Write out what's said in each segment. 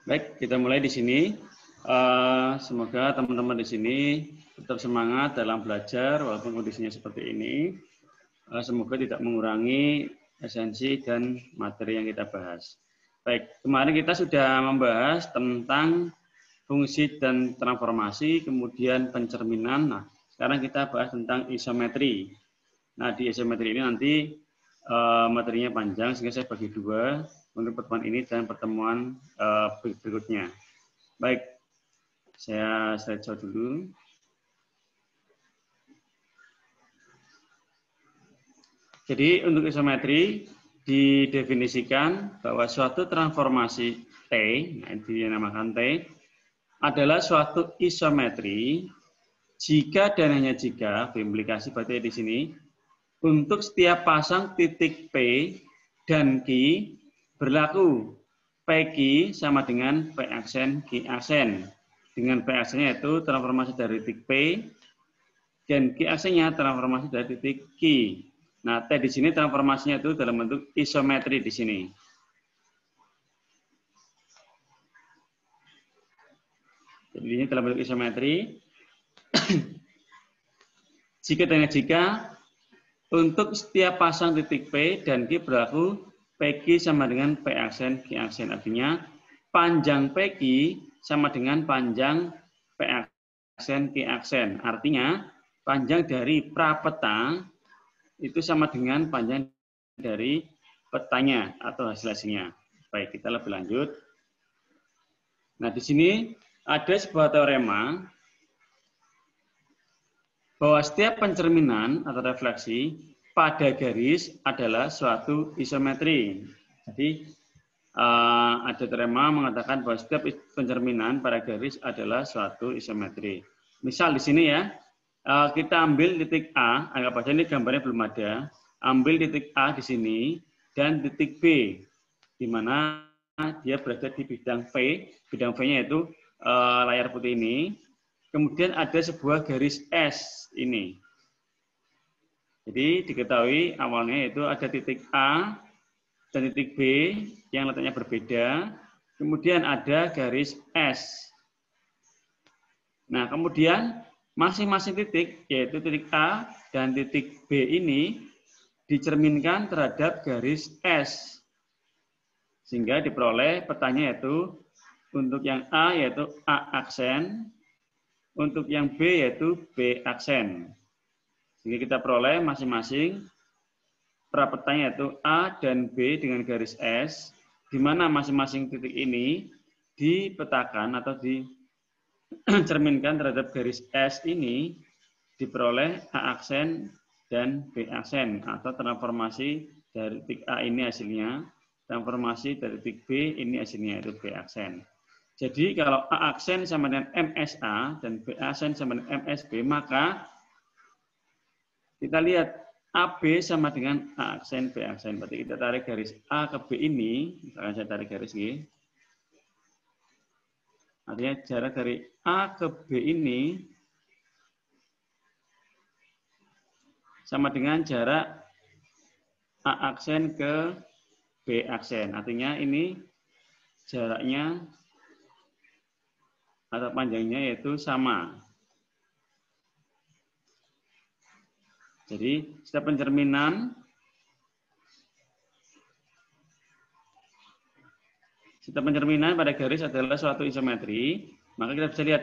Baik, kita mulai di sini. Semoga teman-teman di sini tetap semangat dalam belajar walaupun kondisinya seperti ini. Semoga tidak mengurangi esensi dan materi yang kita bahas. Baik, kemarin kita sudah membahas tentang fungsi dan transformasi, kemudian pencerminan. Nah, sekarang kita bahas tentang isometri. Nah, di isometri ini nanti materinya panjang, sehingga saya bagi dua untuk pertemuan ini dan pertemuan berikutnya. Baik, saya slideshow dulu. Jadi untuk isometri didefinisikan bahwa suatu transformasi T, nah itu yang dinamakan T, adalah suatu isometri jika dan hanya jika, implikasi berarti di sini, untuk setiap pasang titik P dan Q berlaku PQ sama dengan P aksen Q aksen. Dengan P aksennya itu transformasi dari titik P dan Q aksennya transformasi dari titik Q. Nah, T di sini transformasinya itu dalam bentuk isometri di sini. Jadi ini dalam bentuk isometri. Jika untuk setiap pasang titik P dan Q berlaku PQ sama dengan P aksen Q aksen. Artinya panjang PQ sama dengan panjang P aksen Q aksen. Artinya panjang dari prapeta itu sama dengan panjang dari petanya atau hasil-hasilnya. Baik, kita lebih lanjut. Nah, di sini ada sebuah teorema bahwa setiap pencerminan atau refleksi pada garis adalah suatu isometri. Jadi ada teorema mengatakan bahwa setiap pencerminan pada garis adalah suatu isometri. Misal di sini ya, kita ambil titik A, anggap aja ini gambarnya belum ada, ambil titik A di sini dan titik B, di mana dia berada di bidang V, bidang V-nya itu layar putih ini. Kemudian ada sebuah garis S ini. Jadi diketahui awalnya itu ada titik A dan titik B yang letaknya berbeda. Kemudian ada garis S. Nah, kemudian masing-masing titik, yaitu titik A dan titik B ini dicerminkan terhadap garis S. Sehingga diperoleh petanya yaitu untuk yang A yaitu A aksen, untuk yang B yaitu B aksen. Sehingga kita peroleh masing-masing prapetanya yaitu A dan B dengan garis S, di mana masing-masing titik ini dipetakan atau dicerminkan terhadap garis S ini diperoleh A aksen dan B aksen, atau transformasi dari titik A ini hasilnya, transformasi dari titik B ini hasilnya yaitu B aksen. Jadi kalau A aksen sama dengan MSA dan B aksen sama dengan MSB, maka kita lihat AB sama dengan A aksen, B aksen. Berarti kita tarik garis A ke B ini, misalkan saya tarik garis ini. Artinya jarak dari A ke B ini sama dengan jarak A aksen ke B aksen. Artinya ini jaraknya atau panjangnya yaitu sama. Jadi setiap pencerminan pada garis adalah suatu isometri, maka kita bisa lihat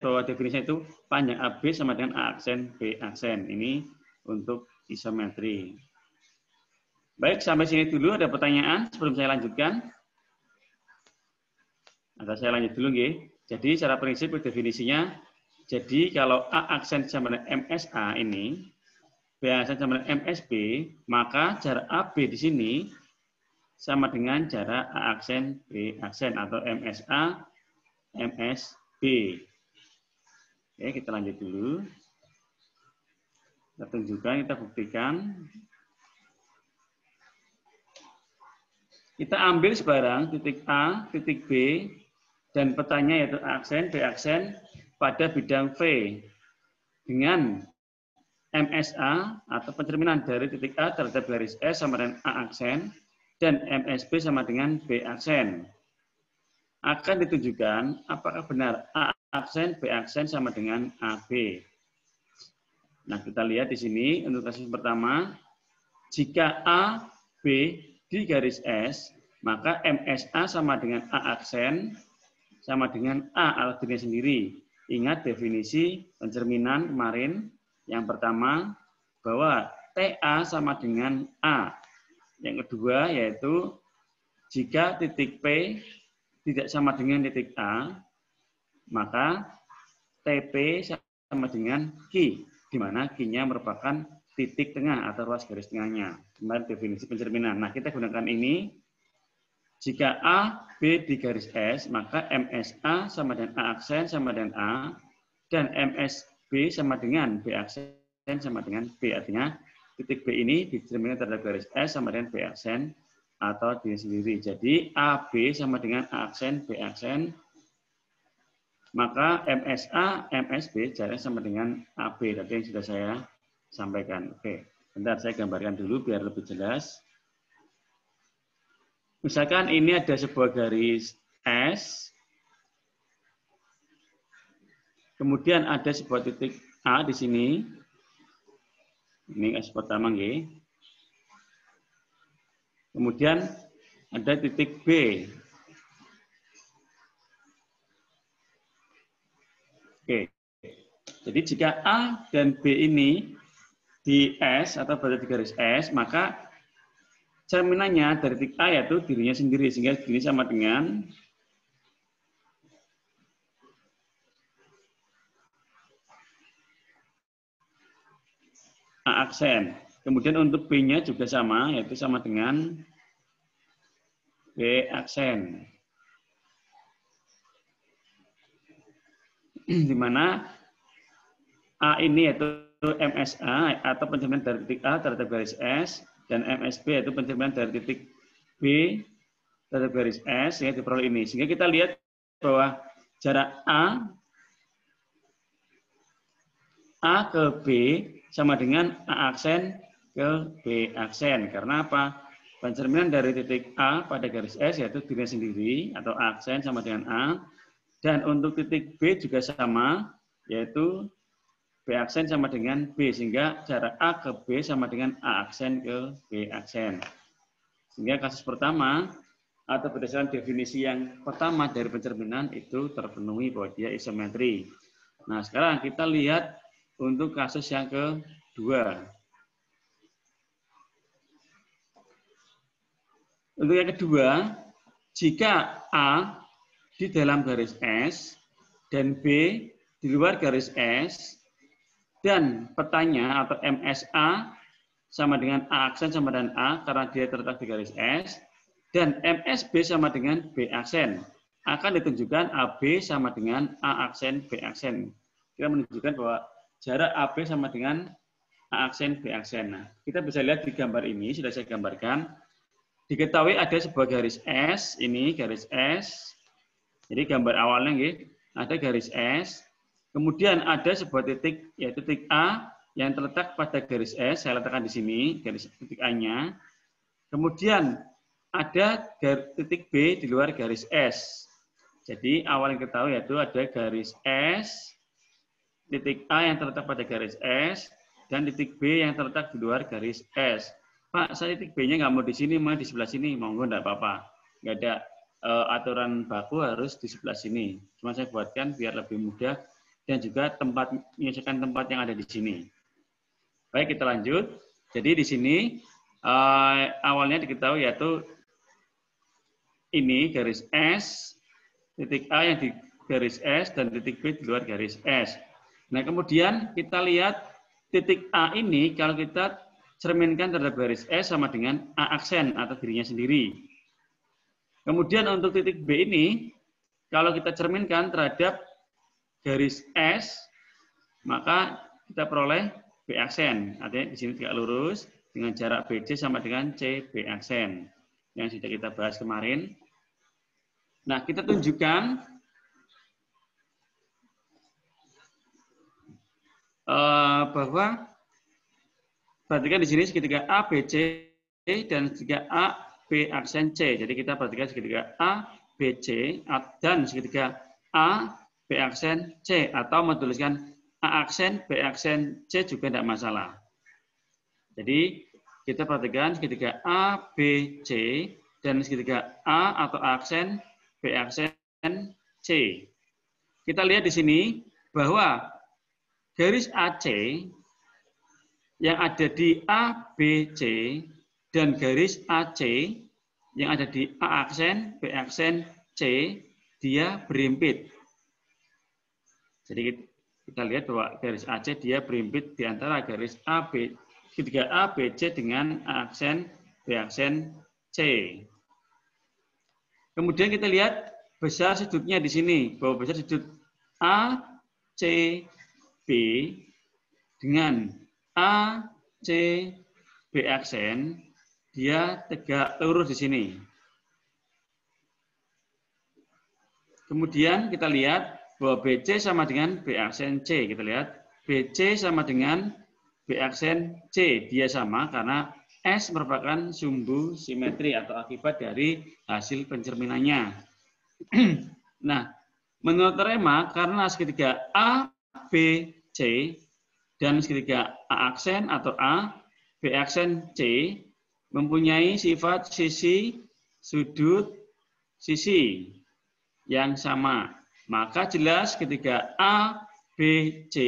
bahwa definisinya itu panjang AB sama dengan A aksen B aksen. Ini untuk isometri. Baik, sampai sini dulu. Ada pertanyaan sebelum saya lanjutkan? Ada, saya lanjut dulu, nggih. Jadi secara prinsip definisinya, jadi kalau A aksen sama dengan MSA ini, B aksen sama dengan MSB, maka jarak AB di sini sama dengan jarak A aksen B aksen atau MSA MSB. Oke, kita lanjut dulu. Kita tunjukkan, kita buktikan. Kita ambil sebarang titik A, titik B, dan petanya yaitu A aksen, B aksen pada bidang V dengan MSA atau pencerminan dari titik A terhadap garis S sama dengan A aksen dan MSB sama dengan B aksen. akan ditunjukkan apakah benar A aksen, B aksen sama dengan AB. Nah, kita lihat di sini untuk kasus pertama, jika A, B di garis S, maka MSA sama dengan A aksen, sama dengan A alat dirinya sendiri. Ingat definisi pencerminan kemarin, yang pertama, bahwa TA sama dengan A. Yang kedua, yaitu jika titik P tidak sama dengan titik A, maka TP sama dengan Q, di mana Q-nya merupakan titik tengah atau ruas garis tengahnya. Kemarin definisi pencerminan. Nah, kita gunakan ini. Jika A, B di garis S, maka MSA sama dengan A aksen sama dengan A, dan MSB sama dengan B aksen sama dengan B. Artinya, titik B ini dicerminkan terhadap garis S sama dengan B aksen atau diri sendiri. Jadi AB sama dengan A aksen, B aksen, maka MSA, MSB jaraknya sama dengan AB. Tadi yang sudah saya sampaikan. Oke, bentar saya gambarkan dulu biar lebih jelas. Misalkan ini ada sebuah garis S, kemudian ada sebuah titik A di sini. Ini S pertama, nggih. Kemudian ada titik B. Oke. Jadi jika A dan B ini di S atau berada di garis S, maka cerminannya dari titik A yaitu dirinya sendiri, sehingga ini sama dengan A aksen. Kemudian untuk B-nya juga sama, yaitu sama dengan B aksen. Di mana A ini yaitu MSA atau pencerminan dari titik A terhadap garis S, dan MSB yaitu pencerminan dari titik B terhadap garis S, ya diperoleh ini. Sehingga kita lihat bahwa jarak A ke B sama dengan A aksen ke B aksen. Karena apa? Pencerminan dari titik A pada garis S yaitu dirinya sendiri atau A aksen sama dengan A. Dan untuk titik B juga sama, yaitu B aksen sama dengan B. Sehingga jarak A ke B sama dengan A aksen ke B aksen. Sehingga kasus pertama atau berdasarkan definisi yang pertama dari pencerminan itu terpenuhi bahwa dia isometri. Nah, sekarang kita lihat untuk kasus yang kedua. Untuk yang kedua, jika A di dalam garis S dan B di luar garis S, dan petanya atau MSA sama dengan A aksen sama dengan A karena dia terletak di garis S, dan MSB sama dengan B aksen, akan ditunjukkan AB sama dengan A aksen, B aksen. Kita menunjukkan bahwa jarak AB sama dengan A aksen, B aksen. Nah, kita bisa lihat di gambar ini, sudah saya gambarkan. Diketahui ada sebuah garis S, ini garis S. Jadi gambar awalnya ada garis S. Kemudian ada sebuah titik, yaitu titik A yang terletak pada garis S. Saya letakkan di sini, garis titik A-nya. Kemudian ada titik B di luar garis S. Jadi awal yang ketahui yaitu ada garis S, titik A yang terletak pada garis S, dan titik B yang terletak di luar garis S. Pak, saya titik B-nya nggak mau di sini, mau di sebelah sini. Monggo, nggak apa-apa. Nggak ada aturan baku harus di sebelah sini. Cuma saya buatkan biar lebih mudah dan juga menyesuaikan tempat yang ada di sini. Baik, kita lanjut. Jadi di sini awalnya diketahui yaitu ini garis S, titik A yang di garis S, dan titik B di luar garis S. Nah, kemudian kita lihat titik A ini kalau kita cerminkan terhadap garis S sama dengan A aksen atau dirinya sendiri. Kemudian untuk titik B ini, kalau kita cerminkan terhadap garis S, maka kita peroleh B aksen. Artinya di sini tegak lurus dengan jarak BC sama dengan CB aksen. Yang sudah kita bahas kemarin. Nah, kita tunjukkan bahwa perhatikan di sini segitiga ABC dan segitiga A B aksen C. Jadi kita perhatikan segitiga A, B, BC dan segitiga A, B aksen, C. Atau menuliskan A aksen, B aksen, C juga tidak masalah. Jadi kita perhatikan segitiga A, B, C, dan segitiga A atau aksen, B aksen, C. Kita lihat di sini bahwa garis AC yang ada di A, B, C, dan garis AC yang ada di A aksen, B aksen, C, dia berimpit. Jadi kita lihat bahwa garis AC dia berimpit di antara garis AB, segitiga A, B, C dengan A aksen, B aksen, C. Kemudian kita lihat besar sudutnya di sini, bahwa besar sudut A, C, B dengan A, C, B aksen, dia tegak lurus di sini. Kemudian kita lihat bahwa BC sama dengan B aksen C. Kita lihat BC sama dengan B aksen C. Dia sama karena S merupakan sumbu simetri atau akibat dari hasil pencerminannya. Nah, menurut teorema karena segitiga A, B, C dan segitiga A aksen atau A, B aksen C mempunyai sifat sisi, sudut, sisi yang sama. Maka jelas segitiga A, B, C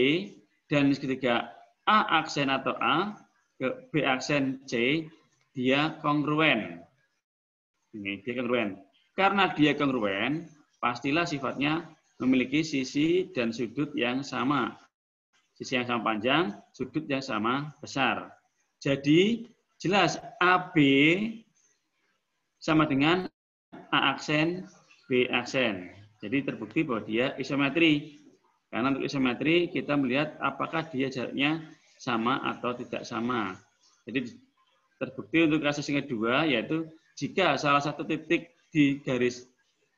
dan segitiga A aksen atau A ke B aksen C, dia kongruen. Ini dia kongruen. Karena dia kongruen, pastilah sifatnya memiliki sisi dan sudut yang sama. Sisi yang sama panjang, sudut yang sama besar. Jadi, jelas AB sama dengan A aksen, B aksen. Jadi terbukti bahwa dia isometri. Karena untuk isometri, kita melihat apakah dia jaraknya sama atau tidak sama. Jadi terbukti untuk kasus yang kedua, yaitu jika salah satu titik di garis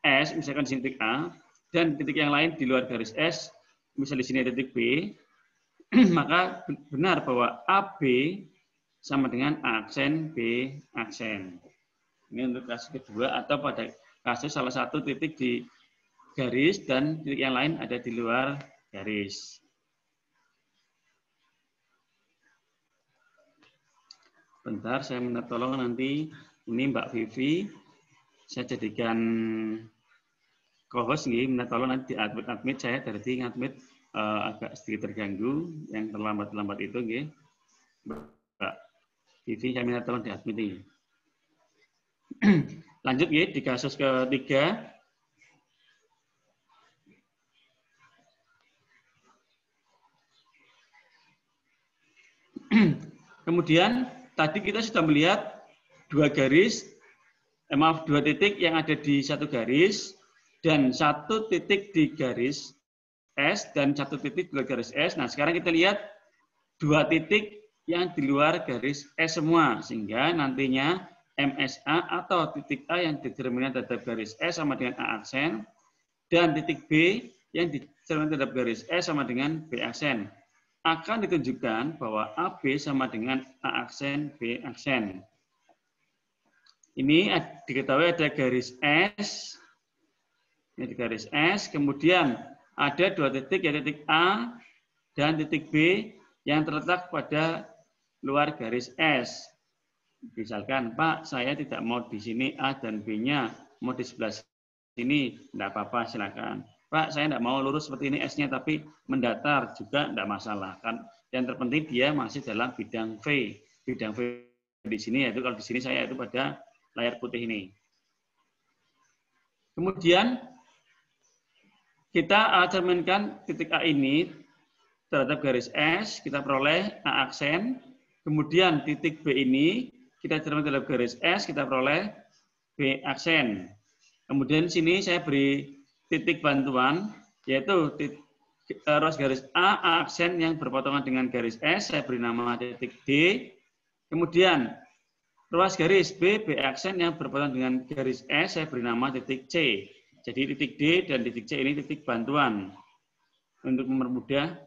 S, misalkan di sini titik A, dan titik yang lain di luar garis S, misalnya di sini titik B, maka benar bahwa AB sama dengan A aksen, B aksen. Ini untuk kasus kedua, atau pada kasus salah satu titik di garis dan titik yang lain ada di luar garis. Bentar, saya minta tolong nanti ini Mbak Vivi, saya jadikan co-host nih, minta tolong nanti admit saya dari admit agak sedikit terganggu, yang terlambat itu nggih. Mbak Vivi, saya minta tolong di admit nih. Lanjut nggih di kasus ketiga. Kemudian tadi kita sudah melihat dua titik yang ada di satu garis dan satu titik di garis S dan satu titik di luar garis S. Nah, sekarang kita lihat dua titik yang di luar garis S semua, sehingga nantinya MSA atau titik A yang dideterminan terhadap garis S sama dengan A aksen dan titik B yang dideterminan terhadap garis S sama dengan B aksen. Akan ditunjukkan bahwa AB sama dengan A aksen, B aksen. Ini diketahui ada garis S, ini garis S, kemudian ada dua titik, yaitu titik A dan titik B yang terletak pada luar garis S. Misalkan, Pak, saya tidak mau di sini A dan B-nya, mau di sebelah sini, tidak apa-apa, silakan. Pak, saya tidak mau lurus seperti ini S-nya, tapi mendatar juga tidak masalah. Kan yang terpenting dia masih dalam bidang V. Bidang V di sini, yaitu kalau di sini saya itu pada layar putih ini. Kemudian kita cerminkan titik A ini terhadap garis S, kita peroleh A aksen. Kemudian titik B ini kita cerminkan terhadap garis S, kita peroleh B aksen. Kemudian sini saya beri titik bantuan, yaitu ruas garis A aksen yang berpotongan dengan garis S, saya beri nama titik D. Kemudian ruas garis B aksen yang berpotongan dengan garis S, saya beri nama titik C. Jadi titik D dan titik C ini titik bantuan untuk mempermudah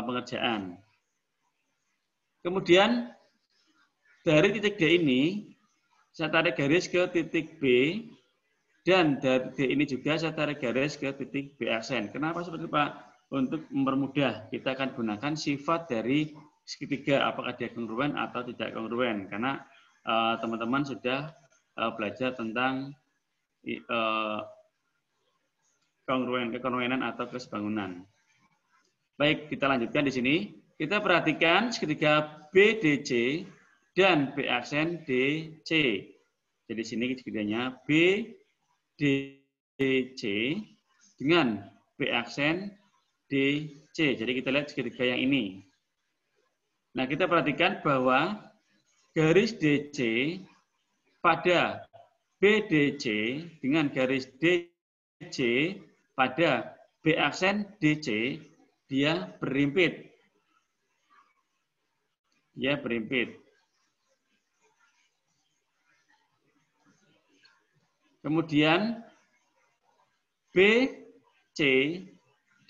pengerjaan. Kemudian dari titik D ini, saya tarik garis ke titik B. Dan dari D ini juga saya tarik garis ke titik B aksen. Kenapa seperti itu, Pak? Untuk mempermudah, kita akan gunakan sifat dari segitiga, apakah dia kongruen atau tidak kongruen. Karena teman-teman sudah belajar tentang kekonruenan atau kesebangunan. Baik, kita lanjutkan di sini. Kita perhatikan segitiga BDC dan B aksen DC. Jadi sini segitiganya BDC dengan B aksen DC. Jadi kita lihat segitiga yang ini. Nah, kita perhatikan bahwa garis DC pada BDC dengan garis DC pada B aksen DC, dia berimpit. Dia berimpit. Kemudian BC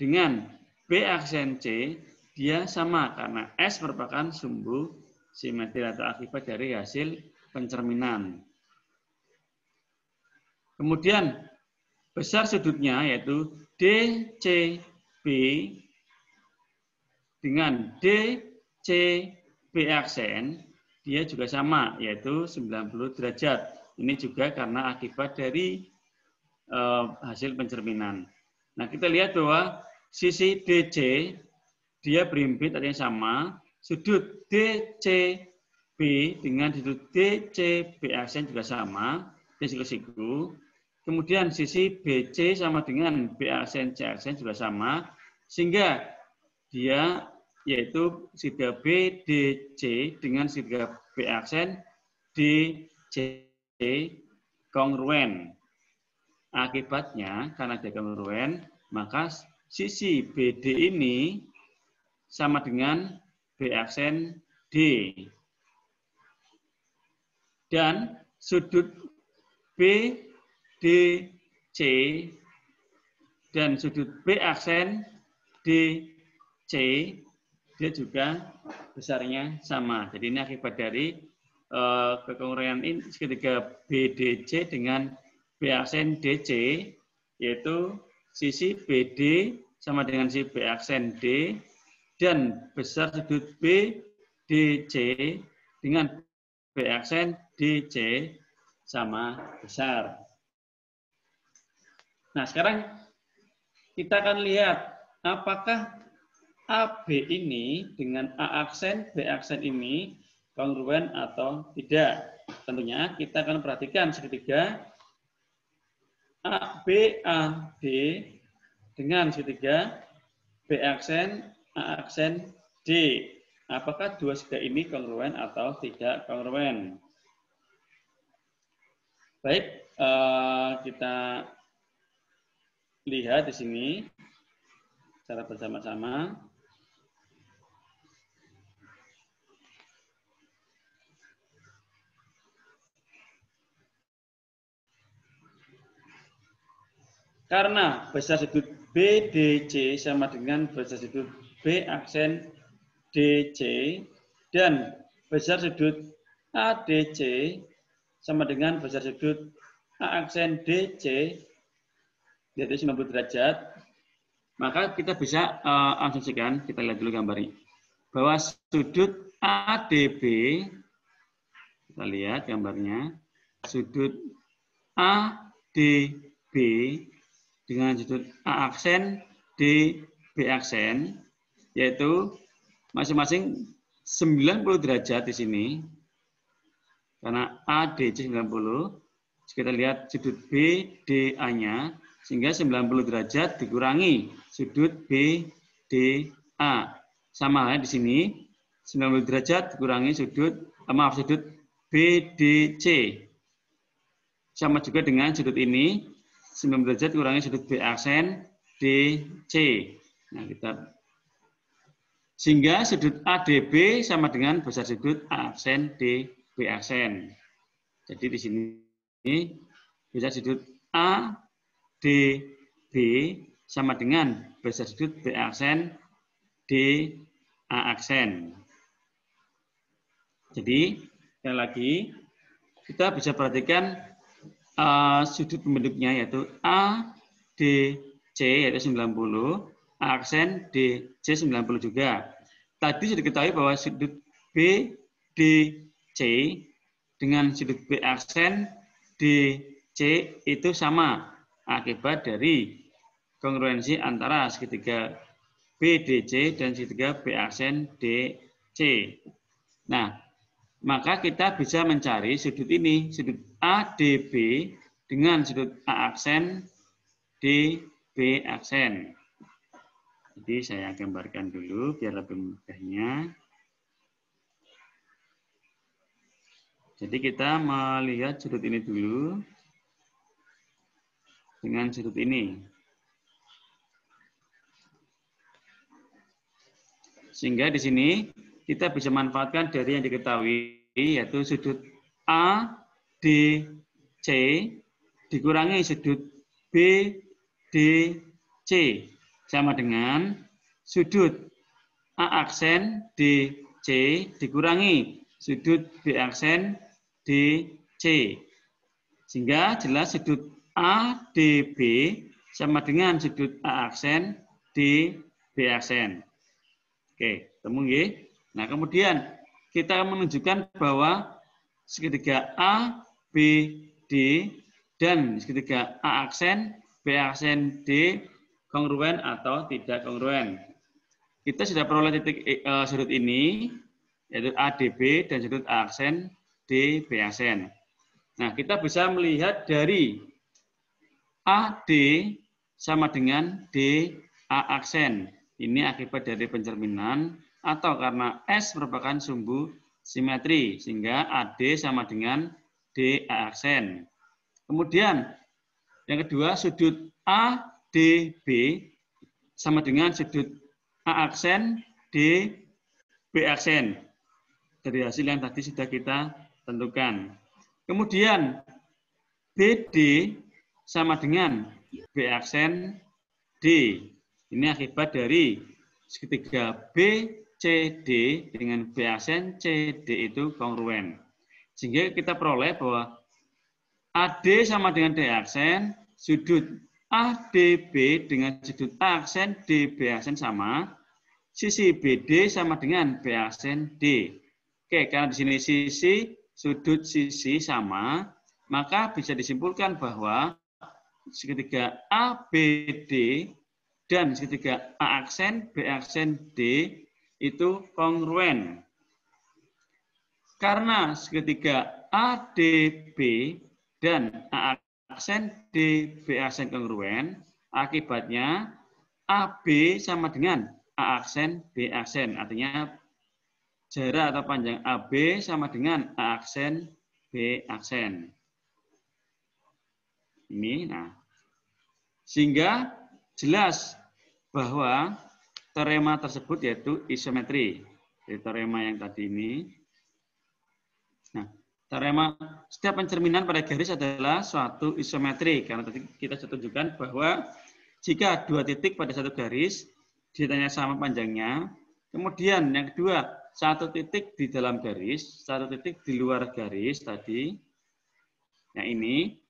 dengan B aksen C, dia sama karena S merupakan sumbu simetri atau akibat dari hasil pencerminan. Kemudian besar sudutnya yaitu DCB dengan DCB aksen, dia juga sama yaitu 90 derajat. Ini juga karena akibat dari hasil pencerminan. Nah, kita lihat bahwa sisi DC dia berimpit artinya sama, sudut DCB dengan sudut DCB aksen juga sama, dia siku-siku. Kemudian sisi BC sama dengan B aksen C aksen juga sama, sehingga dia yaitu segitiga BDC dengan segitiga B aksen DC kongruen. Akibatnya karena dia kongruen, maka sisi BD ini sama dengan B aksen D. Dan sudut BDC dan sudut B aksen DC dia juga besarnya sama. Jadi ini akibat dari kekongruenan ini segitiga BDC dengan B aksen DC, yaitu sisi BD sama dengan si B aksen D, dan besar sudut BDC dengan B aksen DC sama besar. Nah, sekarang kita akan lihat apakah AB ini dengan A aksen, B aksen ini kongruen atau tidak. Tentunya kita akan perhatikan segitiga ABAD dengan segitiga B aksen, A aksen, D. Apakah dua segitiga ini kongruen atau tidak kongruen? Baik, kita lihat di sini secara bersama-sama. Karena besar sudut BDC sama dengan besar sudut B aksen DC dan besar sudut ADC sama dengan besar sudut A aksen DC yaitu 90 derajat, maka kita bisa asumsikan, kita lihat dulu gambarnya, bahwa sudut ADB, kita lihat gambarnya, sudut ADB dengan sudut A aksen, DB aksen, yaitu masing-masing 90 derajat di sini, karena ADC 90, kita lihat sudut BDA-nya, sehingga 90 derajat dikurangi sudut BDA. Sama halnya di sini, 90 derajat dikurangi sudut BDC. Sama juga dengan sudut ini, 90 derajat kurangi sudut B aksen DC. Nah, sehingga sudut ADB sama dengan besar sudut A aksen DB aksen. Jadi di sini besar sudut ADB sama dengan besar sudut B aksen DA aksen. Jadi sekali lagi kita bisa perhatikan sudut pembentuknya yaitu ADC yaitu 90, aksen DC 90 juga. Tadi sudah diketahui bahwa sudut BDC dengan sudut B aksen DC itu sama akibat dari kongruensi antara segitiga BDC dan segitiga B aksen DC. Nah, maka kita bisa mencari sudut ini, sudut ADB dengan sudut A aksen DB aksen. Jadi saya gambarkan dulu biar lebih mudahnya. Jadi kita melihat sudut ini dulu dengan sudut ini. Sehingga di sini kita bisa manfaatkan dari yang diketahui yaitu sudut ADC dikurangi sudut BDC sama dengan sudut A aksen DC dikurangi sudut B aksen DC. Sehingga jelas sudut ADB sama dengan sudut A aksen DB aksen. Oke, ketemu ya. Nah, kemudian kita menunjukkan bahwa segitiga ABD dan segitiga A aksen B aksen D kongruen atau tidak kongruen. Kita sudah peroleh titik sudut ini yaitu ADB dan sudut A aksen DB aksen. Nah, kita bisa melihat dari AD sama dengan DA aksen. Ini akibat dari pencerminan atau karena S merupakan sumbu simetri sehingga AD sama dengan DA aksen. Kemudian yang kedua sudut ADB sama dengan sudut A aksen DB aksen. Dari hasil yang tadi sudah kita tentukan. Kemudian BD sama dengan B aksen D. Ini akibat dari segitiga BCD dengan B aksen CD itu kongruen. Sehingga kita peroleh bahwa AD sama dengan D aksen, sudut ADB dengan sudut A aksen DB aksen sama, sisi BD sama dengan B aksen D. Oke, karena di sini sudut sisi sama, maka bisa disimpulkan bahwa segitiga ABD dan segitiga A aksen B aksen D itu kongruen. Karena segitiga ADB dan A aksen DB aksen kongruen, akibatnya AB sama dengan A aksen B aksen. Artinya jarak atau panjang AB sama dengan A aksen B aksen. Ini, nah, sehingga jelas bahwa teorema tersebut yaitu isometri. Jadi teorema yang tadi ini. Nah, teorema setiap pencerminan pada garis adalah suatu isometri. Karena tadi kita sudah tunjukkan bahwa jika dua titik pada satu garis ditanya sama panjangnya, kemudian yang kedua satu titik di dalam garis, satu titik di luar garis tadi, yang ini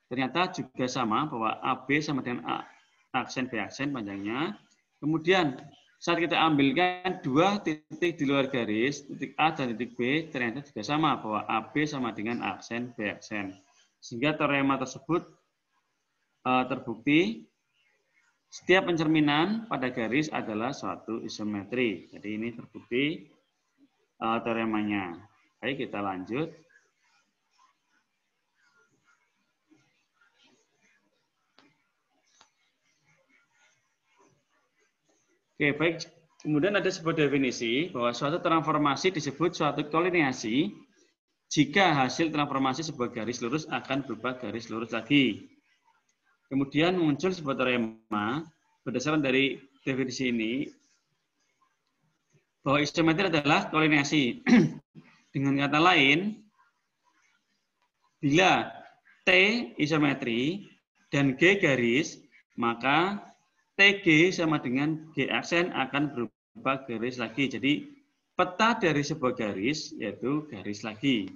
ternyata juga sama bahwa AB sama dengan A aksen B aksen panjangnya. Kemudian saat kita ambilkan dua titik di luar garis, titik A dan titik B, ternyata juga sama bahwa AB sama dengan aksen B aksen. Sehingga teorema tersebut terbukti setiap pencerminan pada garis adalah suatu isometri. Jadi ini terbukti teoremanya. Baik, kita lanjut. Oke, baik. Kemudian ada sebuah definisi bahwa suatu transformasi disebut suatu kolineasi jika hasil transformasi sebuah garis lurus akan berubah garis lurus lagi. Kemudian muncul sebuah teorema berdasarkan dari definisi ini bahwa isometri adalah kolineasi. Dengan kata lain, bila T isometri dan G garis, maka TG sama dengan G aksen akan berubah garis lagi. Jadi peta dari sebuah garis yaitu garis lagi.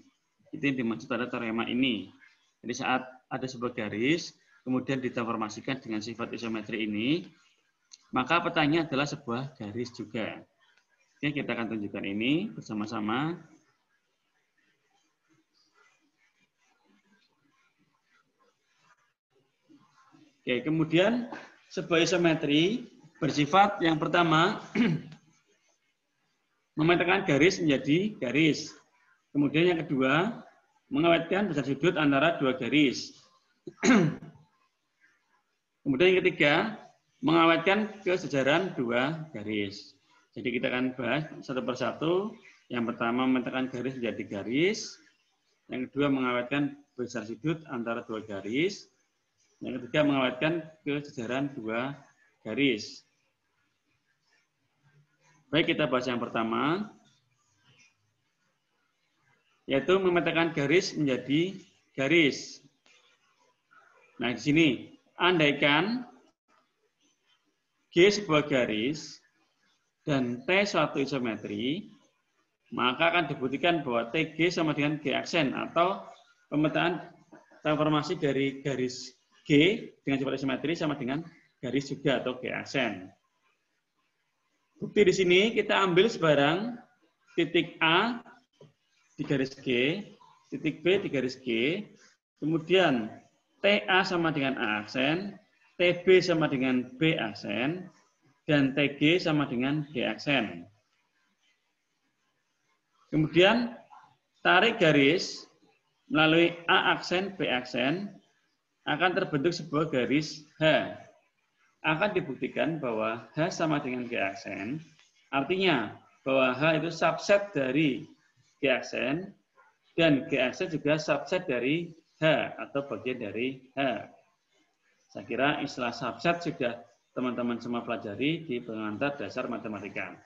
Itu yang dimaksud pada teorema ini. Jadi saat ada sebuah garis, kemudian ditransformasikan dengan sifat isometri ini, maka petanya adalah sebuah garis juga. Oke, kita akan tunjukkan ini bersama-sama. Oke, kemudian sebuah isometri bersifat yang pertama memetakan garis menjadi garis. Kemudian yang kedua, mengawetkan besar sudut antara dua garis. Kemudian yang ketiga, mengawetkan kesejaran dua garis. Jadi kita akan bahas satu persatu. Yang pertama, memetakan garis menjadi garis. Yang kedua, mengawetkan besar sudut antara dua garis. Yang ketiga, mengawetkan kesejaran dua garis. Baik, kita bahas yang pertama, yaitu memetakan garis menjadi garis. Nah, di sini, andaikan G sebuah garis dan T suatu isometri, maka akan dibuktikan bahwa TG sama dengan G aksen, atau pemetaan transformasi dari garis G dengan sifat isometri sama dengan garis juga atau G aksen. Bukti di sini kita ambil sebarang titik A di garis G, titik B di garis G, kemudian TA sama dengan A aksen, TB sama dengan B aksen, dan TG sama dengan G aksen. Kemudian tarik garis melalui A aksen, B aksen, akan terbentuk sebuah garis H. Akan dibuktikan bahwa H sama dengan G aksen, artinya bahwa H itu subset dari G aksen, dan G aksen juga subset dari H atau bagian dari H. Saya kira istilah subset sudah teman-teman semua pelajari di pengantar dasar matematika.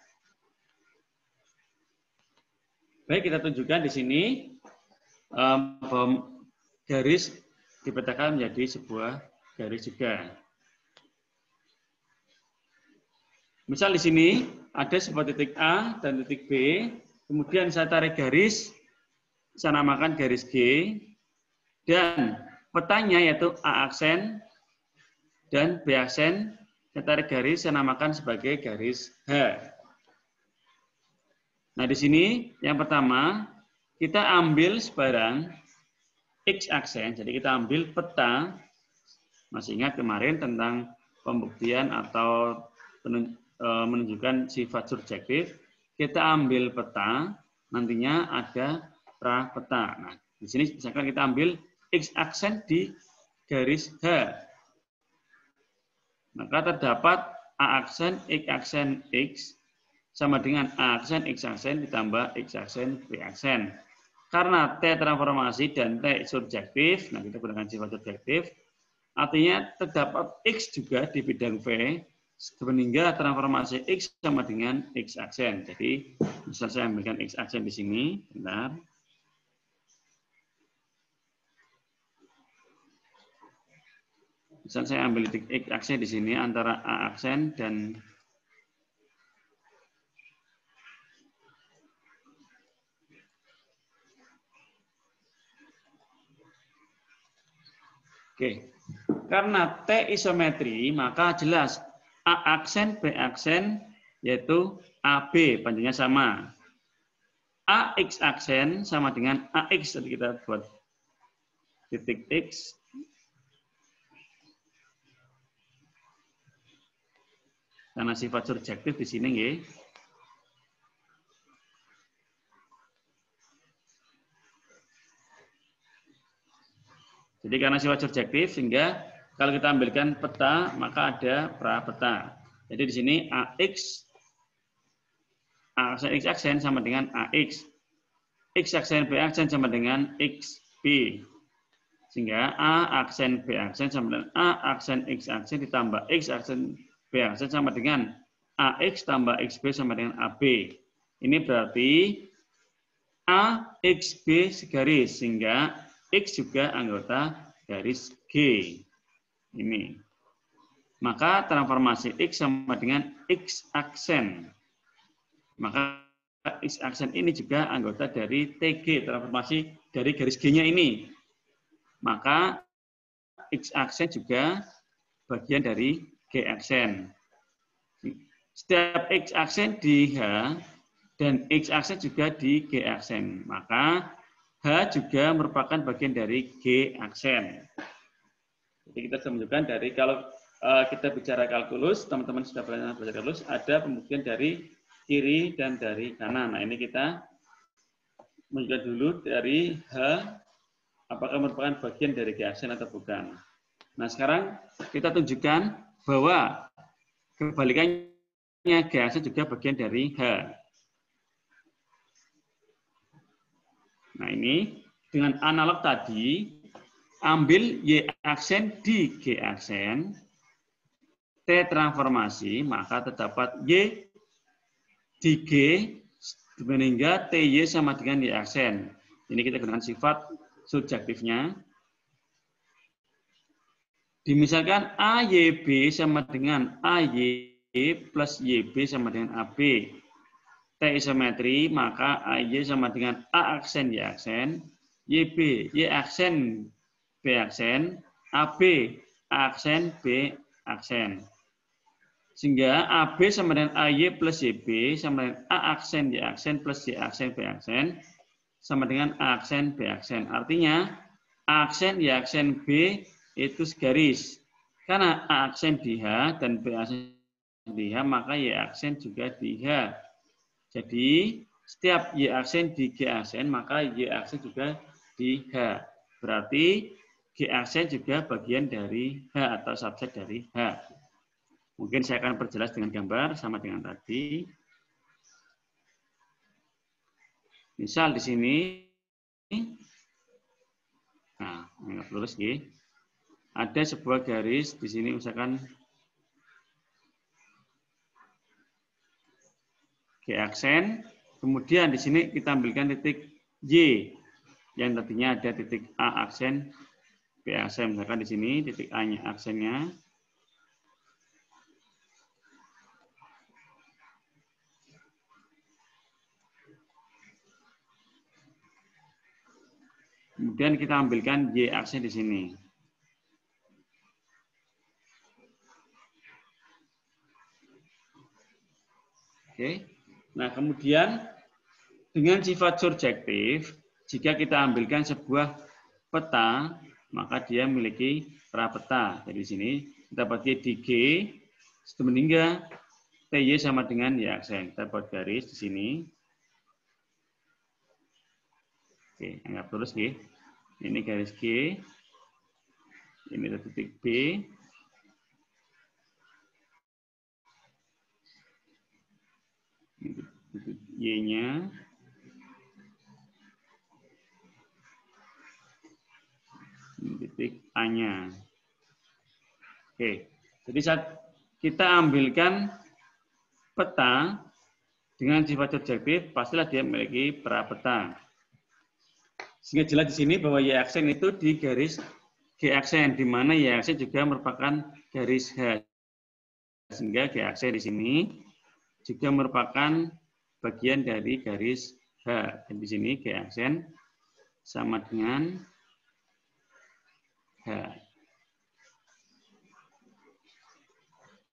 Baik, kita tunjukkan di sini bahwa garis dipetakan menjadi sebuah garis juga. Misal di sini ada sebuah titik A dan titik B, kemudian saya tarik garis, saya namakan garis G, dan petanya yaitu A aksen dan B aksen, saya tarik garis, saya namakan sebagai garis H. Nah, di sini yang pertama, kita ambil sebarang X aksen, jadi kita ambil peta, masih ingat kemarin tentang pembuktian atau menunjukkan sifat surjektif, kita ambil peta, nantinya ada prapeta. Nah, di sini misalkan kita ambil X aksen di garis H, maka terdapat A aksen, X aksen, X, sama dengan A aksen, X aksen, ditambah X aksen, B aksen. Karena T transformasi dan T surjektif, nah kita gunakan sifat surjektif, artinya terdapat X juga di bidang V, sehingga transformasi X sama dengan X aksen. Jadi, misal saya ambilkan X aksen di sini, bentar. Misal saya ambil titik X aksen di sini antara A aksen dan Oke. Karena T isometri, maka jelas A aksen, B aksen, yaitu AB, panjangnya sama. AX aksen sama dengan AX, jadi kita buat titik X. Karena sifat surjektif di sini, ya. Jadi karena sifat surjektif, sehingga kalau kita ambilkan peta, maka ada prapeta. Jadi di sini AX, A aksen X aksen sama dengan AX. X aksen B aksen sama dengan XB. Sehingga A aksen B aksen sama dengan A aksen X aksen ditambah X aksen B aksen sama dengan AX tambah XB sama dengan AB. Ini berarti AXB segaris, sehingga X juga anggota garis G. Ini. Maka transformasi X sama dengan X aksen. Maka X aksen ini juga anggota dari TG, transformasi dari garis G-nya ini. maka X aksen juga bagian dari G aksen. Setiap X aksen di H dan X aksen juga di G aksen, maka H juga merupakan bagian dari G aksen. Jadi kita sudah menunjukkan dari kalau kita bicara kalkulus, teman-teman sudah pernah belajar kalkulus, ada pembuktian dari kiri dan dari kanan. Nah, ini kita menunjukkan dulu dari H, apakah merupakan bagian dari G aksen atau bukan. Nah, sekarang kita tunjukkan bahwa kebalikannya G aksen juga bagian dari H. Nah, ini dengan analog tadi, ambil Y aksen di G aksen, T transformasi, maka terdapat Y di G sehingga TY sama dengan Y aksen. Ini kita gunakan sifat subjektifnya. Dimisalkan AYB sama dengan AY plus YB sama dengan AB. T isometri, maka AY sama dengan A aksen Y aksen, YB Y aksen B aksen, AB A aksen B aksen. Sehingga AB sama dengan AY plus YB sama dengan A aksen Y aksen plus Y aksen B aksen sama dengan A aksen B aksen. Artinya A aksen Y aksen B itu segaris. Karena A aksen di H dan B aksen di H, maka Y aksen juga di H. Jadi setiap Y aksen di G aksen, maka Y aksen juga di H. Berarti G aksen juga bagian dari H atau subset dari H. Mungkin saya akan perjelas dengan gambar sama dengan tadi. Misal di sini, nah, nggak lurus ya. Ada sebuah garis di sini, misalkan G aksen, kemudian di sini kita ambilkan titik Y, yang tadinya ada titik A aksen, B aksen, misalkan di sini titik A-nya aksennya. Kemudian kita ambilkan Y aksen di sini. Oke. Nah, kemudian dengan sifat surjektif, jika kita ambilkan sebuah peta, maka dia memiliki prapeta. Jadi di sini kita bagi di G, sehingga TY sama dengan Y aksen. Kita buat garis di sini. Oke, anggap lurus G. Ini garis G. Ini titik B. Ini titik Y-nya. Ini titik A-nya. Oke, jadi saat kita ambilkan peta dengan sifat subjektif, pastilah dia memiliki prapeta. Sehingga jelas di sini bahwa Y aksen itu di garis G aksen, di mana Y aksen juga merupakan garis H. Sehingga G aksen di sini juga merupakan bagian dari garis H. Dan di sini G aksen sama dengan H.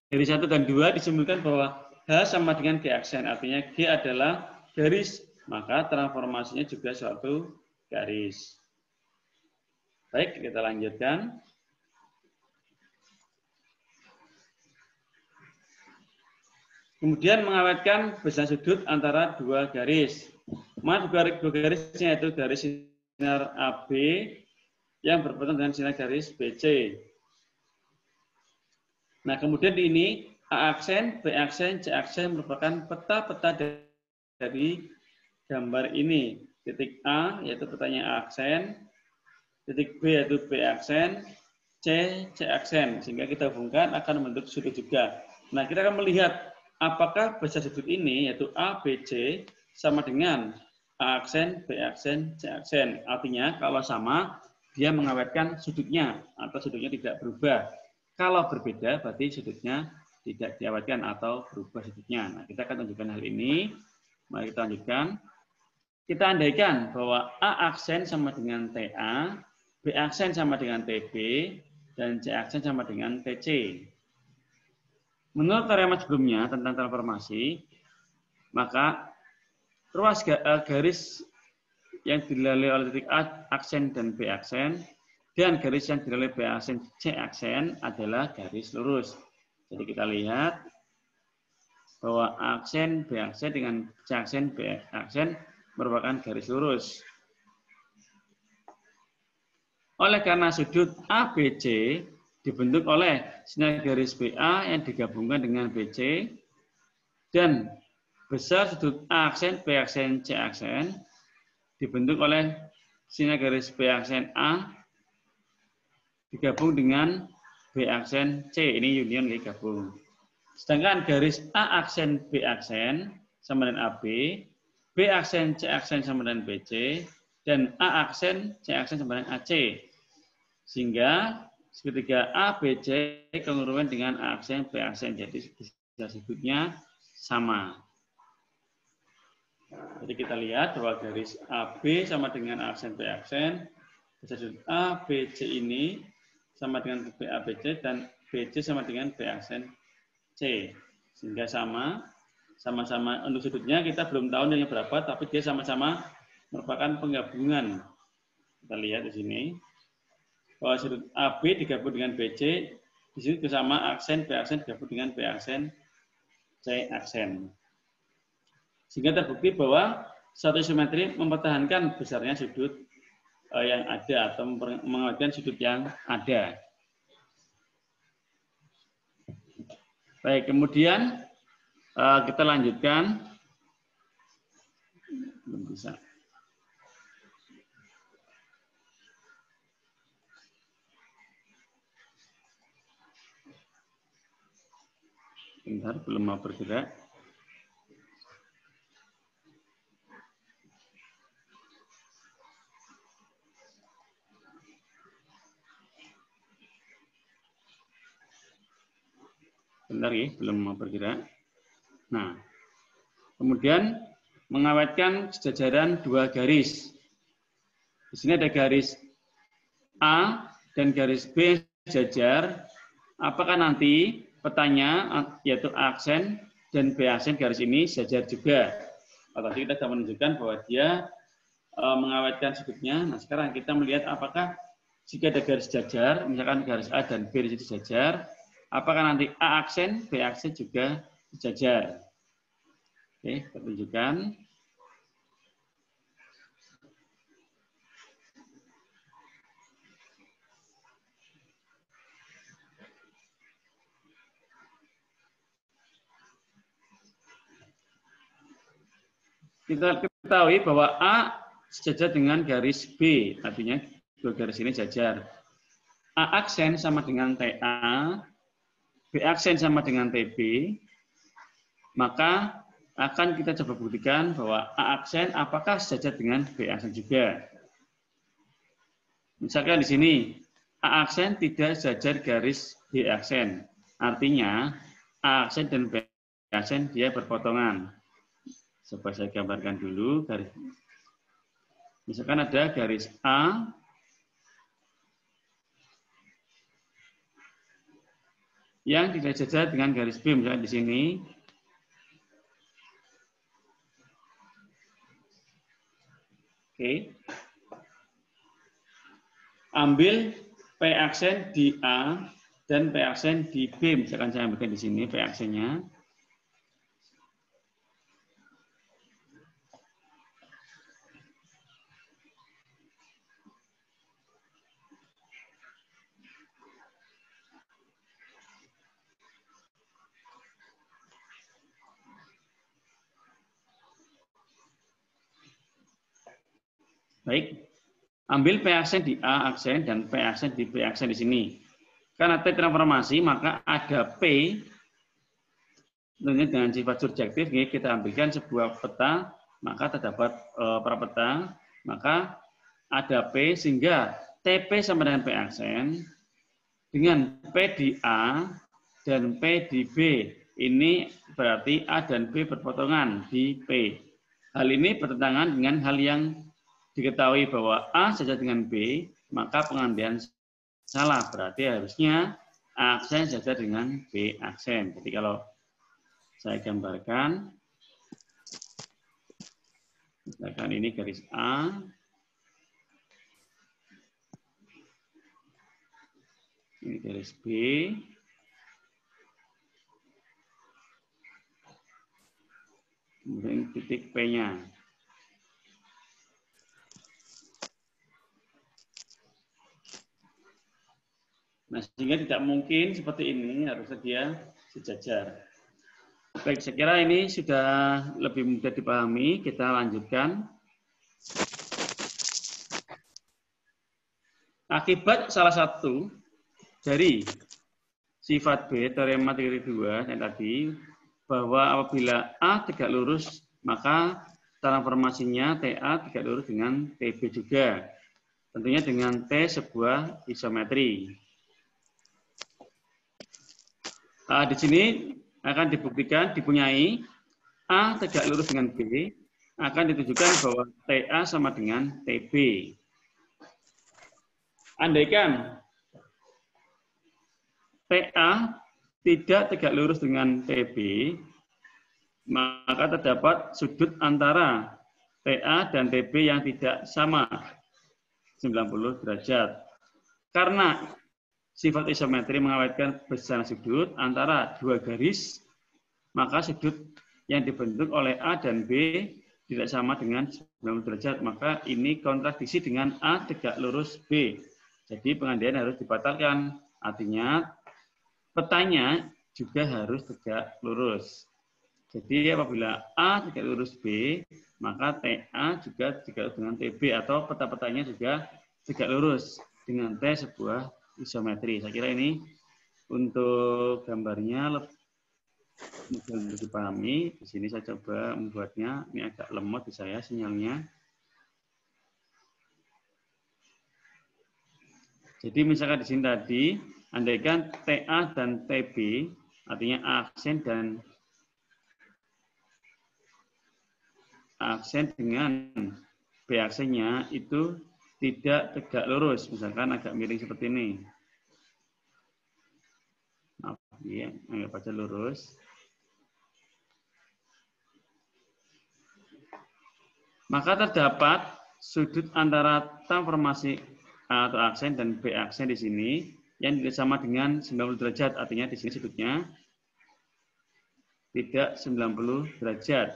Dari 1 dan 2 disimpulkan bahwa H sama dengan G aksen, artinya G adalah garis, maka transformasinya juga suatu garis. Baik, kita lanjutkan. Kemudian mengawetkan besaran sudut antara dua garis. Mana dua garisnya, yaitu garis sinar AB yang berpotong dengan sinar garis BC. Nah, kemudian di ini A aksen, B aksen, C aksen merupakan peta-peta dari gambar ini. Titik A yaitu petanya A aksen, titik B yaitu B aksen, C aksen. Sehingga kita hubungkan akan membentuk sudut juga. Nah, kita akan melihat apakah besaran sudut ini yaitu A, B, C sama dengan A aksen, B aksen, C aksen. Artinya kalau sama, dia mengawetkan sudutnya atau sudutnya tidak berubah. Kalau berbeda, berarti sudutnya tidak diawetkan atau berubah sudutnya. Nah, kita akan tunjukkan hal ini. Mari kita lanjutkan. Kita andaikan bahwa A aksen sama dengan TA, B B aksen sama dengan TB, dan C aksen sama dengan TC. Menurut teorema sebelumnya tentang transformasi, maka ruas garis yang dilalui oleh titik A aksen dan B aksen, dan garis yang dilalui B aksen C aksen adalah garis lurus. Jadi kita lihat bahwa aksen B aksen dengan C aksen B aksen merupakan garis lurus. Oleh karena sudut ABC dibentuk oleh sinar garis BA yang digabungkan dengan BC, dan besar sudut A aksen B aksen C aksen dibentuk oleh sinar garis B aksen A digabung dengan B aksen C, ini union gabung. Sedangkan garis A aksen B aksen sama dengan AB, B aksen C aksen sama dengan BC, dan A aksen C aksen sama dengan AC. Sehingga segitiga ABC kongruen dengan A aksen B aksen, jadi bisa sebutnya sama. Jadi kita lihat bahwa garis AB sama dengan A aksen B aksen, bisa sudut ABC ini sama dengan BABC, dan BC sama dengan B aksen C. Sehingga sama-sama untuk sudutnya kita belum tahu nilainya berapa, tapi dia sama-sama merupakan penggabungan. Kita lihat di sini bahwa sudut AB digabung dengan BC, di sini bersama aksen B aksen digabung dengan B aksen C aksen. Sehingga terbukti bahwa satu isometri mempertahankan besarnya sudut yang ada atau mengawetkan sudut yang ada. Baik, kemudian kita lanjutkan. Belum bisa. Bentar, belum mau bergerak. Bentar ya, belum mau bergerak. Nah, kemudian mengawetkan sejajaran dua garis. Di sini ada garis A dan garis B sejajar. Apakah nanti petanya yaitu A aksen dan B aksen garis ini sejajar juga? Tadi kita sudah menunjukkan bahwa dia mengawetkan sudutnya. Nah, sekarang kita melihat apakah jika ada garis sejajar, misalkan garis A dan B di situ sejajar, apakah nanti A aksen, B aksen juga sejajar? Oke, kita tunjukkan. Kita ketahui bahwa A sejajar dengan garis B, artinya dua garis ini sejajar. A aksen sama dengan TA, B aksen sama dengan TB, maka akan kita coba buktikan bahwa A aksen apakah sejajar dengan B aksen juga. Misalkan di sini, A aksen tidak sejajar garis B aksen, artinya A aksen dan B aksen dia berpotongan. Coba saya gambarkan dulu garis. Misalkan ada garis A yang tidak sejajar dengan garis B, misalkan di sini. Oke. Ambil P aksen di A dan P aksen di B, misalkan saya ambilkan di sini P aksennya. Baik, ambil P aksen di A aksen dan P aksen di B aksen di sini. Karena T transformasi, maka ada P tentunya dengan sifat surjektif, kita ambilkan sebuah peta, maka terdapat prapeta, maka ada P sehingga TP sama dengan P aksen, dengan P di A dan P di B. Ini berarti A dan B berpotongan di P. Hal ini bertentangan dengan hal yang diketahui bahwa A sejajar dengan B maka pengandian salah. Berarti harusnya A aksen sejajar dengan B aksen. Jadi kalau saya gambarkan, misalkan ini garis A, ini garis B, kemudian titik P-nya. Nah, sehingga tidak mungkin seperti ini, harusnya dia sejajar. Baik, saya kira ini sudah lebih mudah dipahami. Kita lanjutkan. Akibat salah satu dari sifat B, teorema teori 2 yang tadi, bahwa apabila A tegak lurus, maka transformasinya TA tegak lurus dengan TB juga. Tentunya dengan T sebuah isometri. Di sini akan dibuktikan, dipunyai A tegak lurus dengan B, akan ditujukan bahwa TA sama dengan TB. Andaikan TA tidak tegak lurus dengan TB, maka terdapat sudut antara TA dan TB yang tidak sama 90 derajat. Karena sifat isometri mengawetkan besaran sudut antara dua garis, maka sudut yang dibentuk oleh A dan B tidak sama dengan 90 derajat, maka ini kontradiksi dengan A tegak lurus B. Jadi pengandian harus dibatalkan. Artinya petanya juga harus tegak lurus. Jadi apabila A tegak lurus B, maka TA juga tegak lurus dengan TB, atau peta-petanya juga tegak lurus dengan T sebuah isometri. Saya kira ini untuk gambarnya lebih mudah dipahami. Di sini saya coba membuatnya. Ini agak lemot di saya sinyalnya. Jadi misalkan di sini tadi, andaikan TA dan TB, artinya aksen dan aksen dengan B aksennya itu tidak tegak lurus, misalkan agak miring seperti ini. Maaf, ya, anggap aja lurus. Maka terdapat sudut antara transformasi A atau aksen dan B aksen di sini yang tidak sama dengan 90 derajat, artinya di sini sudutnya tidak 90 derajat.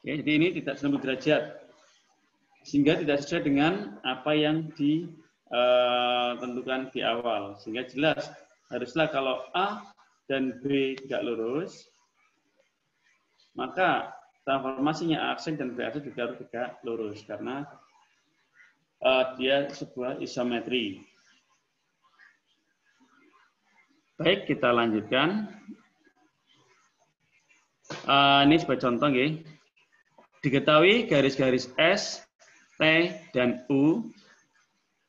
Oke, jadi ini tidak 90 derajat, sehingga tidak sesuai dengan apa yang ditentukan di awal. Sehingga jelas, haruslah kalau A dan B tidak lurus, maka transformasinya aksen dan B aksen juga harus tegak lurus, karena dia sebuah isometri. Baik, kita lanjutkan. Ini sebagai contoh, ya. Diketahui garis-garis S, T, dan U,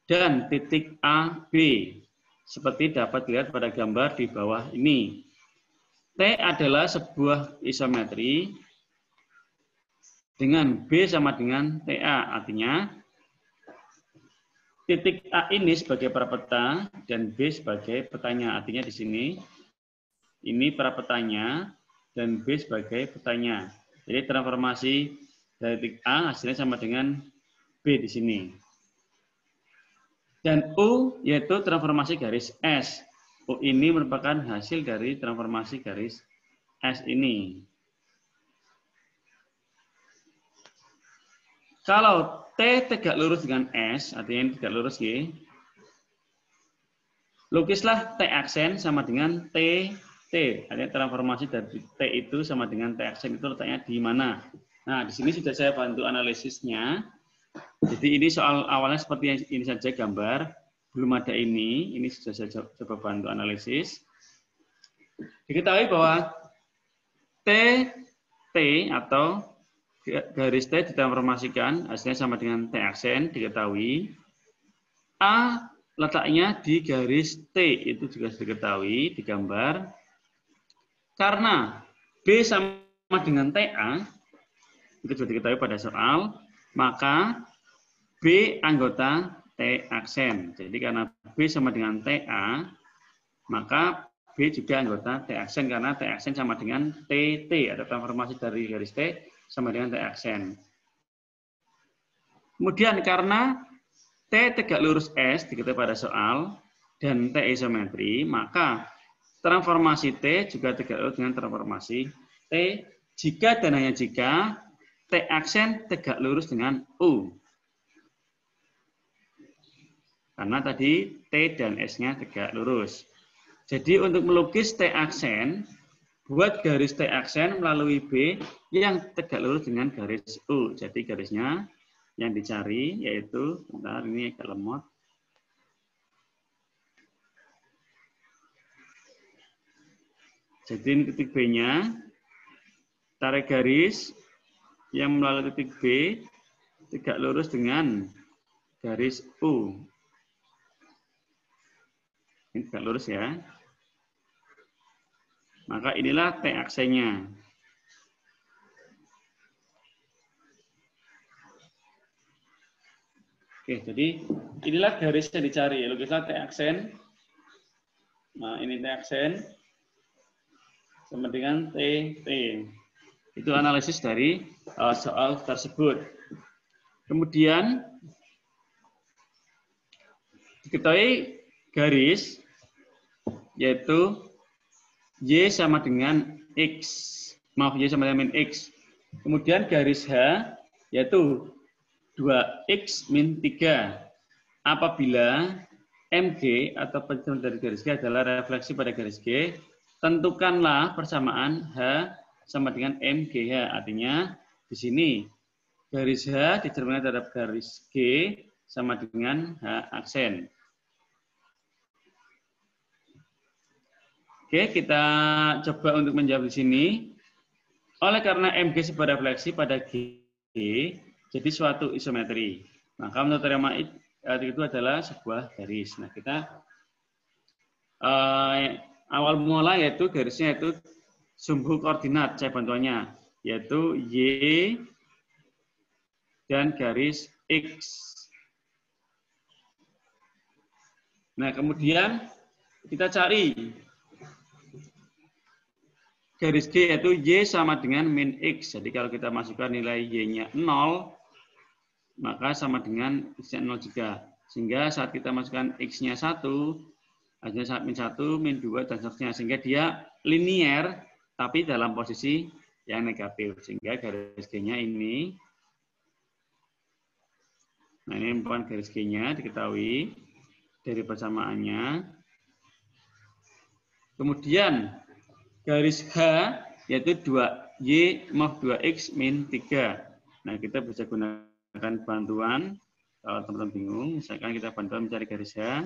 dan titik A, B, seperti dapat dilihat pada gambar di bawah ini. T adalah sebuah isometri dengan B sama dengan TA, artinya titik A ini sebagai parapeta dan B sebagai petanya. Artinya di sini, ini parapetanya dan B sebagai petanya. Jadi transformasi dari titik A hasilnya sama dengan B di sini. Dan U yaitu transformasi garis S. U ini merupakan hasil dari transformasi garis S ini. Kalau T tegak lurus dengan S, artinya tegak lurus, ya. Lukislah T aksen sama dengan T. Artinya transformasi dari T itu sama dengan T aksen itu letaknya di mana. Nah, di sini sudah saya bantu analisisnya. Jadi ini soal awalnya seperti ini saja gambar. Belum ada ini sudah saya coba bantu analisis. Diketahui bahwa T atau garis T ditransformasikan, hasilnya sama dengan T aksen, diketahui. A letaknya di garis T, itu juga diketahui, digambar. karena B sama dengan TA, itu sudah diketahui pada soal, maka B anggota T aksen. Jadi karena B sama dengan TA, maka B juga anggota T aksen karena T aksen sama dengan TT atau transformasi dari garis T sama dengan T aksen. Kemudian karena T tegak lurus S diketahui pada soal dan T isometri, maka transformasi T juga tegak lurus dengan transformasi T jika dan hanya jika T aksen tegak lurus dengan U. Karena tadi T dan S-nya tegak lurus. Jadi untuk melukis T aksen, buat garis T aksen melalui B yang tegak lurus dengan garis U. Jadi garisnya yang dicari yaitu, bentar ini agak lemot. Jadi ini titik B-nya, tarik garis yang melalui titik B tegak lurus dengan garis U. Ini tegak lurus ya. Maka inilah T aksennya. Oke, jadi inilah garis yang dicari. Lukislah T aksen. Nah, ini T aksen sama dengan TT. Itu analisis dari soal tersebut. Kemudian diketahui garis yaitu Y sama dengan X. Maaf, Y sama dengan min X. Kemudian garis H yaitu 2X min 3. Apabila MG atau pencermin dari garis G adalah refleksi pada garis G, tentukanlah persamaan H sama dengan MGH. Artinya di sini garis H dicerminkan terhadap garis G sama dengan H aksen. Oke, kita coba untuk menjawab di sini. Oleh karena MG sebuah refleksi pada G, jadi suatu isometri. Maka menurut teorema itu adalah sebuah garis. Nah, kita awal mula yaitu garisnya yaitu sumbu koordinat cari bantuannya, yaitu Y dan garis X. Nah, kemudian kita cari garis G yaitu Y sama dengan min X. Jadi kalau kita masukkan nilai Y-nya 0, maka sama dengan X-nya 0 juga. Sehingga saat kita masukkan X-nya 1, hasilnya saat min 1, min 2, dan seterusnya. Sehingga dia linier, tapi dalam posisi yang negatif. Sehingga garis G-nya ini, nah ini merupakan garis G-nya, diketahui dari persamaannya. Kemudian garis H yaitu 2X min 3. Nah, kita bisa gunakan bantuan kalau teman-teman bingung, misalkan kita bantuan mencari garis H.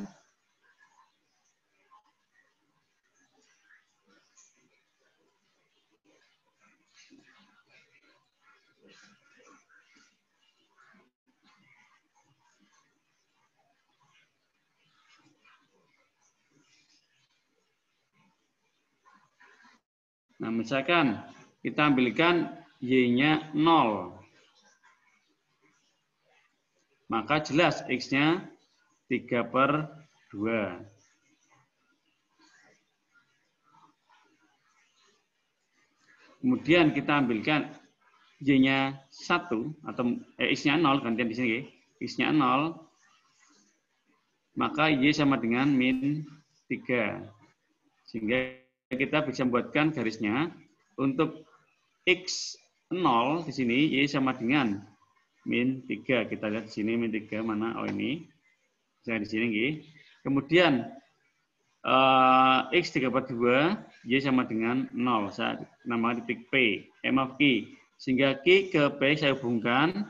Nah, misalkan kita ambilkan Y-nya 0. Maka jelas X-nya 3/2. Kemudian kita ambilkan Y-nya 1 atau X-nya 0, gantian di sini. X-nya 0, maka Y sama dengan min 3. Sehingga kita bisa membuatkan garisnya untuk X0 di sini Y sama dengan min 3. Kita lihat di sini min 3 mana? Oh ini. Saya di sini. Kemudian X 3/2 Y sama dengan 0. Saya namakan titik P, M of Q. Sehingga Q ke P saya hubungkan.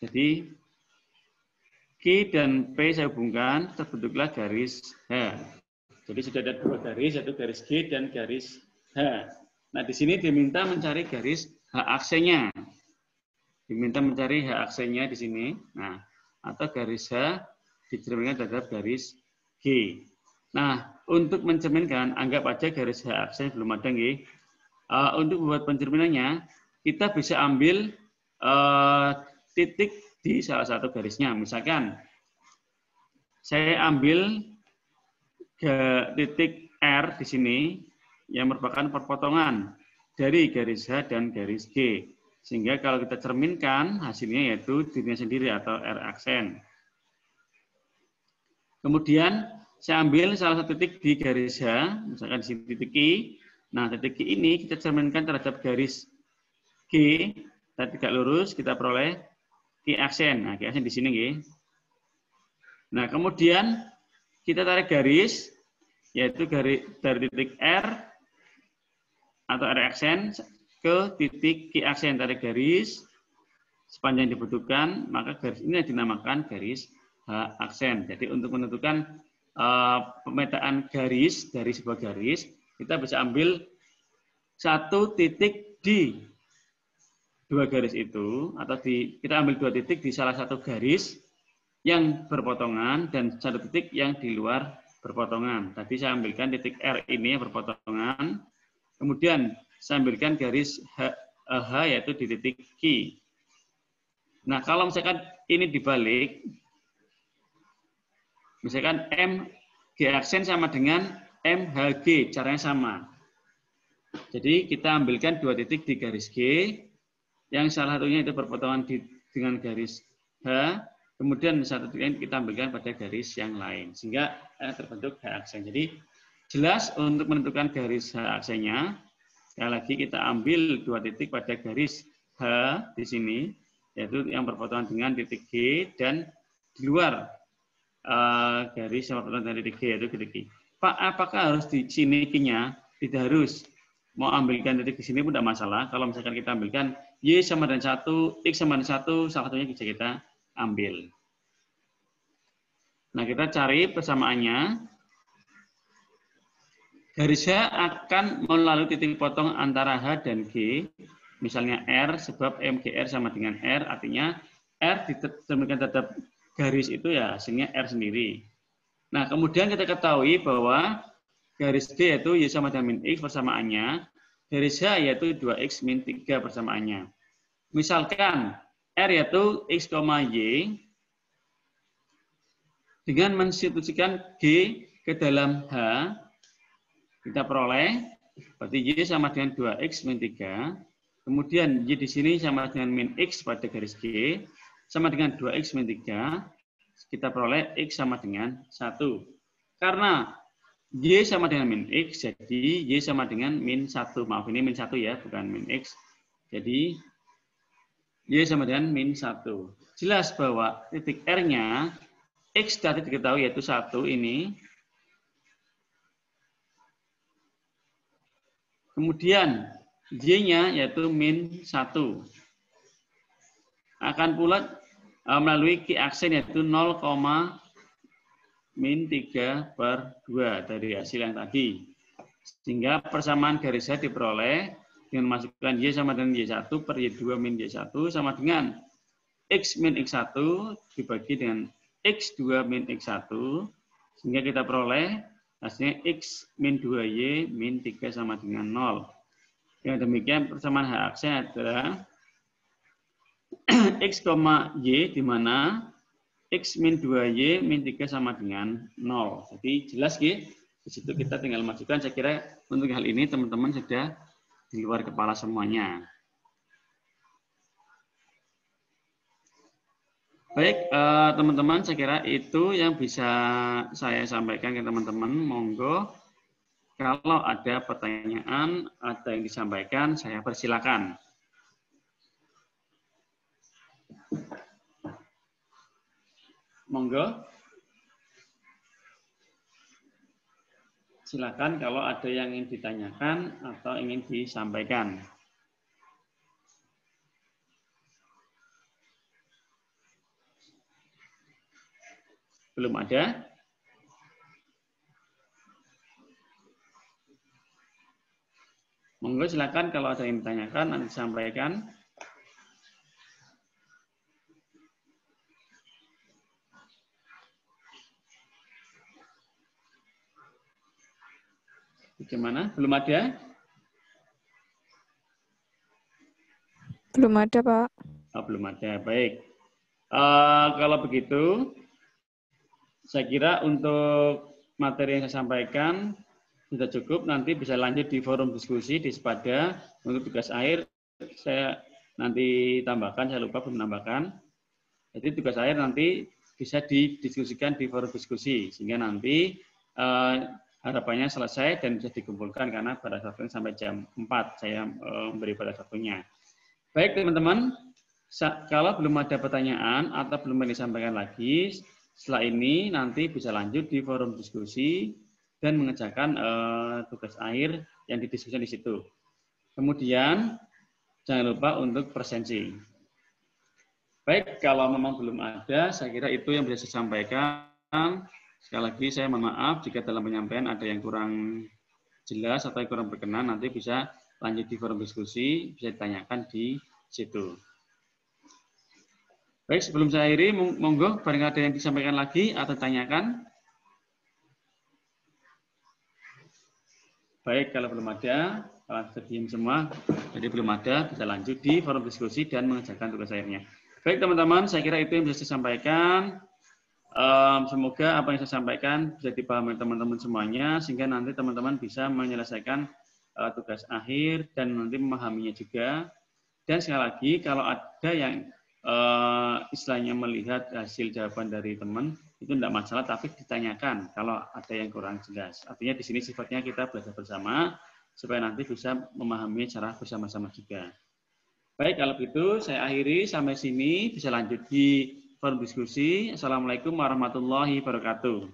Jadi Q dan P saya hubungkan, terbentuklah garis H. Jadi sudah ada dua garis, yaitu garis G dan garis H. Nah, di sini diminta mencari garis H aksennya. Diminta mencari H aksennya di sini. Nah, atau garis H dicerminkan terhadap garis G. Nah, untuk mencerminkan, anggap aja garis H aksen belum ada nggih. Untuk membuat pencerminannya, kita bisa ambil titik di salah satu garisnya. Misalkan saya ambil titik R di sini yang merupakan perpotongan dari garis H dan garis G. Sehingga kalau kita cerminkan, hasilnya yaitu dirinya sendiri atau R aksen. Kemudian saya ambil salah satu titik di garis H, misalkan di sini titik Q. Nah, titik Q ini kita cerminkan terhadap garis G, tadi tegak lurus, kita peroleh Q aksen. Nah, Q aksen di sini. Nah, kemudian kita tarik garis, yaitu garis dari titik R atau R aksen ke titik Q aksen. Tarik garis sepanjang yang dibutuhkan, maka garis ini dinamakan garis H aksen. Jadi untuk menentukan pemetaan garis dari sebuah garis, kita bisa ambil satu titik di dua garis itu, atau kita ambil dua titik di salah satu garis yang berpotongan dan satu titik yang di luar berpotongan. Tadi saya ambilkan titik R ini yang berpotongan, kemudian saya ambilkan garis H yaitu di titik Q. Nah, kalau misalkan ini dibalik, misalkan MG aksen sama dengan MHG, caranya sama. Jadi kita ambilkan dua titik di garis G, yang salah satunya itu berpotongan dengan garis H, kemudian satu titik yang kita ambilkan pada garis yang lain, sehingga terbentuk H aksen. Jadi jelas untuk menentukan garis H aksennya, sekali lagi kita ambil dua titik pada garis H di sini, yaitu yang berpotongan dengan titik G, dan di luar garis yang berpotongan dengan titik G, yaitu titik G. Pak, apakah harus di sini Q-nya? Tidak harus. Mau ambilkan titik di sini pun tidak masalah. Kalau misalkan kita ambilkan Y sama dengan 1, X sama dengan 1, salah satunya bisa kita ambil. Nah, kita cari persamaannya. Garis H akan melalui titik potong antara H dan G, misalnya R, sebab MGR sama dengan R, artinya R ditemukan terhadap garis itu ya hasilnya R sendiri. Nah, kemudian kita ketahui bahwa garis G yaitu Y sama dengan min X persamaannya, garis H yaitu 2X min 3 persamaannya. Misalkan R yaitu X, Y, dengan mensubstitusikan G ke dalam H, kita peroleh, berarti Y sama dengan 2X min 3, kemudian Y di sini sama dengan min X pada garis G, sama dengan 2X min 3, kita peroleh X sama dengan 1. Karena Y sama dengan min X, jadi Y sama dengan min 1. Maaf, ini min 1 ya, bukan min X. Jadi, Y sama dengan min 1. Jelas bahwa titik R-nya, X tadi diketahui yaitu 1 ini. Kemudian Y-nya yaitu min 1. Akan pula melalui Q aksen yaitu 0, min 3 per 2 dari hasil yang tadi. Sehingga persamaan garis H diperoleh dengan memasukkan Y sama dengan Y1 per Y2 min Y1 sama dengan X min X1 dibagi dengan X2 min X1. Sehingga kita peroleh hasilnya X min 2Y min 3 sama dengan 0. Yang demikian persamaan H aksen adalah X, Y, di mana X min 2Y min 3 sama dengan 0. Jadi jelas ya, di situ kita tinggal masukkan. Saya kira untuk hal ini teman-teman sudah di luar kepala semuanya. Baik, teman-teman, saya kira itu yang bisa saya sampaikan ke teman-teman. Monggo, kalau ada pertanyaan, ada yang disampaikan, saya persilakan. Monggo. Silakan kalau ada yang ingin ditanyakan atau ingin disampaikan. Belum ada? Monggo silakan kalau ada yang ditanyakan nanti disampaikan. Bagaimana? Belum ada? Belum ada, Pak. Oh, belum ada. Baik. Kalau begitu, saya kira untuk materi yang saya sampaikan sudah cukup. Nanti bisa lanjut di forum diskusi di Sepada. Untuk tugas akhir, saya nanti tambahkan, saya lupa belum menambahkan. Jadi tugas akhir nanti bisa didiskusikan di forum diskusi. Sehingga nanti harapannya selesai dan bisa dikumpulkan karena pada waktunya sampai jam 4 saya memberi pada waktunya. Baik teman-teman, kalau belum ada pertanyaan atau belum disampaikan lagi, setelah ini nanti bisa lanjut di forum diskusi dan mengerjakan tugas akhir yang didiskusikan di situ. Kemudian jangan lupa untuk presensi. Baik, kalau memang belum ada, saya kira itu yang bisa saya sampaikan. Sekali lagi saya mohon maaf jika dalam penyampaian ada yang kurang jelas atau yang kurang berkenan, nanti bisa lanjut di forum diskusi, bisa ditanyakan di situ. Baik, sebelum saya akhiri, monggo barangkali ada yang disampaikan lagi atau tanyakan. Baik, kalau belum ada, kalau sudah diam semua, jadi belum ada, bisa lanjut di forum diskusi dan mengerjakan tugas akhirnya. Baik teman-teman, saya kira itu yang bisa saya sampaikan. Semoga apa yang saya sampaikan bisa dipahami teman-teman semuanya, sehingga nanti teman-teman bisa menyelesaikan tugas akhir dan nanti memahaminya juga. Dan sekali lagi, kalau ada yang istilahnya melihat hasil jawaban dari teman, itu tidak masalah, tapi ditanyakan kalau ada yang kurang jelas. Artinya di sini sifatnya kita belajar bersama, supaya nanti bisa memahami cara bersama-sama juga. Baik, kalau begitu saya akhiri sampai sini, bisa lanjut di forum diskusi. Assalamualaikum warahmatullahi wabarakatuh.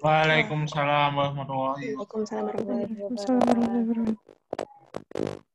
Waalaikumsalam warahmatullahi wabarakatuh. Waalaikumsalam warahmatullahi wabarakatuh.